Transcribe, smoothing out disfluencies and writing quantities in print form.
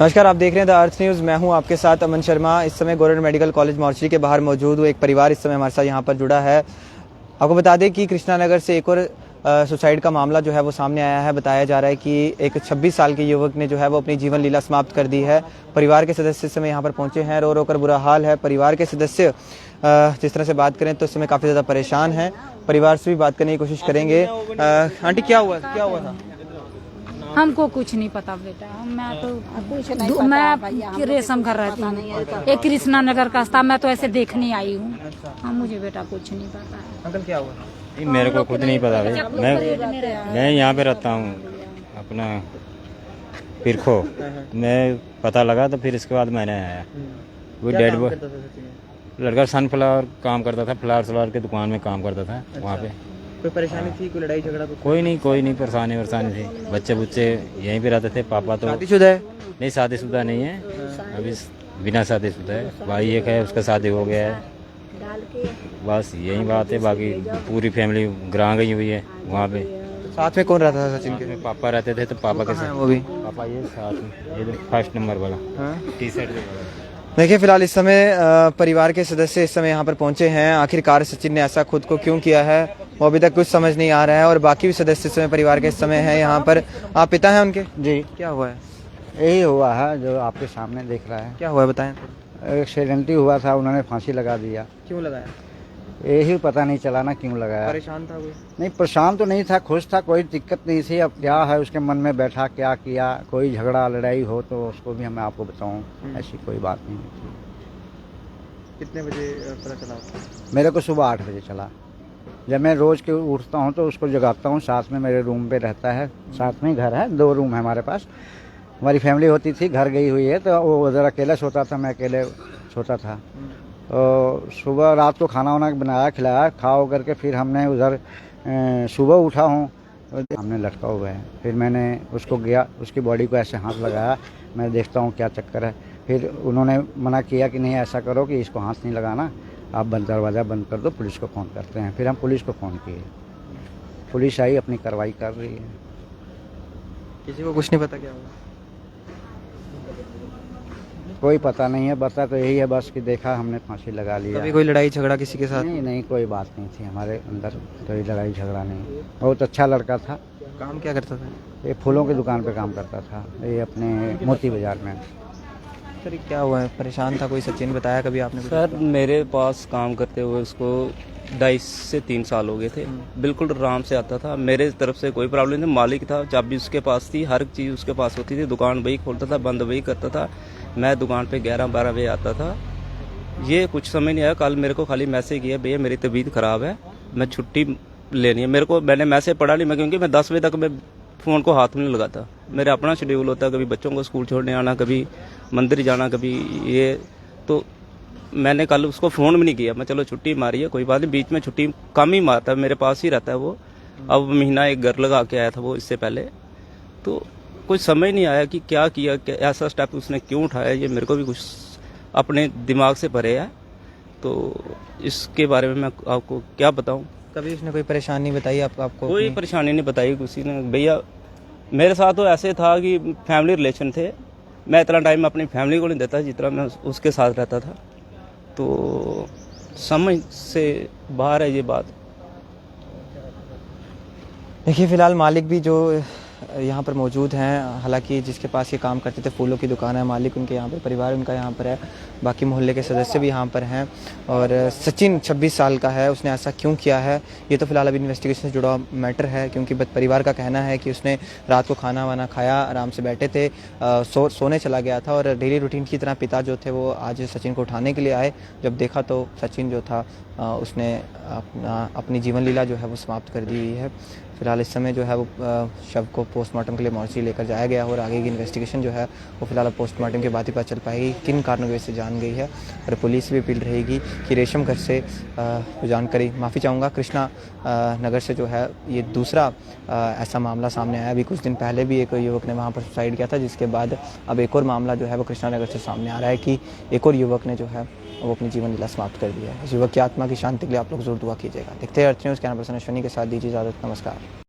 नमस्कार, आप देख रहे हैं द अर्थ न्यूज़। मैं हूं आपके साथ अमन शर्मा। इस समय गवर्नमेंट मेडिकल कॉलेज मोर्चरी के बाहर मौजूद हूं। एक परिवार इस समय हमारे साथ यहां पर जुड़ा है। आपको बता दें कि कृष्णानगर से एक और सुसाइड का मामला जो है वो सामने आया है। बताया जा रहा है कि एक 26 साल के युवक ने जो है वो अपनी जीवन लीला समाप्त कर दी है। परिवार के सदस्य इस समय यहाँ पर पहुंचे हैं। रो रो कर बुरा हाल है। परिवार के सदस्य जिस तरह से बात करें तो इस समय काफ़ी ज़्यादा परेशान हैं। परिवार से भी बात करने की कोशिश करेंगे। आंटी, क्या हुआ था? हमको कुछ नहीं पता बेटा। मैं रेशम घर रहती हूँ, एक कृष्णा नगर का था। मैं तो ऐसे देखने आई हूँ। हाँ, मुझे बेटा कुछ नहीं पता है। अंकल, क्या हुआ? नहीं, मेरे को खुद नहीं पता भाई। मैं यहाँ पे रहता हूँ अपना पिरखो। मैं पता लगा तो फिर इसके बाद मैंने आया। वो डेड बॉडी लड़का सनफ्लावर काम करता था, फ्लावर की दुकान में काम करता था। वहाँ पे कोई परेशानी थी? कोई लड़ाई झगड़ा? कोई नहीं परेशानी थी। बच्चे यहीं पे रहते थे। पापा तो शादीशुदा है? नहीं, शादीशुदा नहीं है, अभी बिना शादीशुदा है। भाई एक है, उसका शादी हो गया है। बस यही बात है। बाकी पूरी फैमिली ग्रां गई हुई है। वहाँ पे साथ में कौन रहता था सचिन के? पापा रहते थे। तो पापा के साथ वो भी पापा ये साथ में, ये फर्स्ट नंबर वाला टी शर्ट। देखिए, फिलहाल इस समय परिवार के सदस्य इस समय यहाँ पर पहुंचे हैं। आखिरकार सचिन ने ऐसा खुद को क्यों किया है वो अभी तक कुछ समझ नहीं आ रहा है। और बाकी भी सदस्य इस समय परिवार के इस समय हैं यहाँ पर। आप पिता हैं उनके? जी। क्या हुआ है? यही हुआ है जो आपके सामने दिख रहा है। क्या हुआ है, बताएं। एक्सीडेंट ही हुआ था, उन्होंने फांसी लगा दिया। क्यों लगाया? यही पता नहीं चला ना क्यों लगाया। परेशान था कोई? नहीं, परेशान तो नहीं था, खुश था, कोई दिक्कत नहीं थी। अब क्या है उसके मन में बैठा, क्या किया, कोई झगड़ा लड़ाई हो तो उसको भी मैं आपको बताऊँ, ऐसी कोई बात नहीं थी। कितने बजे पता चला? मेरे को सुबह 8 बजे चला। जब मैं रोज़ के उठता हूँ तो उसको जगाता हूँ। साथ में मेरे रूम पे रहता है, साथ में घर है, 2 रूम है हमारे पास। हमारी फैमिली होती थी, घर गई हुई है, तो वो उधर अकेला सोता था, मैं अकेले सोता था। तो सुबह रात को खाना वाना बनाया, खिलाया, खाओ करके फिर हमने उधर सुबह उठा हूँ, हमने लटका हुआ है। फिर मैंने उसको गया, उसकी बॉडी को ऐसे हाथ लगाया, मैं देखता हूँ क्या चक्कर है। फिर उन्होंने मना किया कि नहीं ऐसा करो कि इसको हाथ नहीं लगाना, आप दरवाज़ा बंद कर दो, पुलिस को फ़ोन करते हैं। फिर हम पुलिस को फ़ोन किए, पुलिस आई, अपनी कार्रवाई कर रही है। किसी को कुछ नहीं पता क्या हुआ? कोई पता नहीं है, बता तो यही है बस कि देखा हमने फांसी लगा लिया। कभी कोई लड़ाई झगड़ा किसी के साथ? नहीं, कोई बात नहीं थी हमारे अंदर, कोई लड़ाई झगड़ा नहीं। बहुत अच्छा लड़का था। काम क्या करता था? ये फूलों की दुकान पे काम करता था, ये अपने मोती बाज़ार में। सर, क्या हुआ है? परेशान था कोई? सचिन बताया कभी आपने? सर, मेरे पास काम करते हुए उसको 2.5 से 3 साल हो गए थे। बिल्कुल आराम से आता था, मेरे तरफ से कोई प्रॉब्लम नहीं। मालिक था, चाबी उसके पास थी, हर चीज़ उसके पास होती थी। दुकान वही खोलता था, बंद वही करता था। मैं दुकान पे 11-12 बजे आता था। ये कुछ समय नहीं आया। कल मेरे को खाली मैसेज किया, भैया मेरी तबीयत ख़राब है, मैं छुट्टी लेनी है। मैंने मैसेज पढ़ा नहीं, मैं क्योंकि मैं 10 बजे तक मैं फ़ोन को हाथ में नहीं लगाता। मेरा अपना शेड्यूल होता है, कभी बच्चों को स्कूल छोड़ने आना, कभी मंदिर जाना, कभी ये। तो मैंने कल उसको फ़ोन भी नहीं किया। मैं चलो छुट्टी मारी है, कोई बात नहीं। बीच में छुट्टी कम ही मारता है, मेरे पास ही रहता है वो। अब महीना एक घर लगा के आया था वो इससे पहले। तो कुछ समझ नहीं आया कि क्या किया, ऐसा स्टेप उसने क्यों उठाया, ये मेरे को भी कुछ अपने दिमाग से परे है। तो इसके बारे में मैं आपको क्या बताऊँ। कभी उसने कोई परेशानी बताई आपको? कोई परेशानी नहीं बताई किसी ने। भैया मेरे साथ तो ऐसे था कि फैमिली रिलेशन थे। मैं इतना टाइम अपनी फैमिली को नहीं देता जितना मैं उसके साथ रहता था। तो समझ से बाहर है ये बात। देखिए, फिलहाल मालिक भी जो यहाँ पर मौजूद हैं, हालांकि जिसके पास ये काम करते थे, फूलों की दुकान है, मालिक उनके यहाँ पर, परिवार उनका यहाँ पर है, बाकी मोहल्ले के सदस्य भी यहाँ पर हैं। और सचिन 26 साल का है, उसने ऐसा क्यों किया है ये तो फिलहाल अभी इन्वेस्टिगेशन से जुड़ा मैटर है। क्योंकि परिवार का कहना है कि उसने रात को खाना वाना खाया, आराम से बैठे थे, सोने चला गया था। और डेली रूटीन की तरह पिता जो थे वो आज सचिन को उठाने के लिए आए। जब देखा तो सचिन जो था उसने अपनी जीवन लीला जो है वो समाप्त कर दी हुई है। फिलहाल इस समय जो है वो शव को पोस्टमार्टम के लिए मोर्चरी लेकर जाया गया और आगे की इन्वेस्टिगेशन जो है वो फिलहाल पोस्टमार्टम के बाद ही पता चल पाएगी किन कारणों की वजह से जान गई है। और पुलिस भी अपील रहेगी कि रेशम घर से जानकारी, माफ़ी चाहूँगा, कृष्णा नगर से जो है ये दूसरा ऐसा मामला सामने आया। अभी कुछ दिन पहले भी एक युवक ने वहाँ पर सुसाइड किया था, जिसके बाद अब एक और मामला जो है वो कृष्णा नगर से सामने आ रहा है कि एक और युवक ने जो है वो अपनी जीवन लीला समाप्त कर दिया है। इस युवक की आत्मा की शांति के लिए आप लोग जरूर दुआ कीजिएगा। देखते हैं अर्थ न्यूज़, कैमरा पर्सन अश्विनी के साथ, दीजिए इजाज़त। नमस्कार।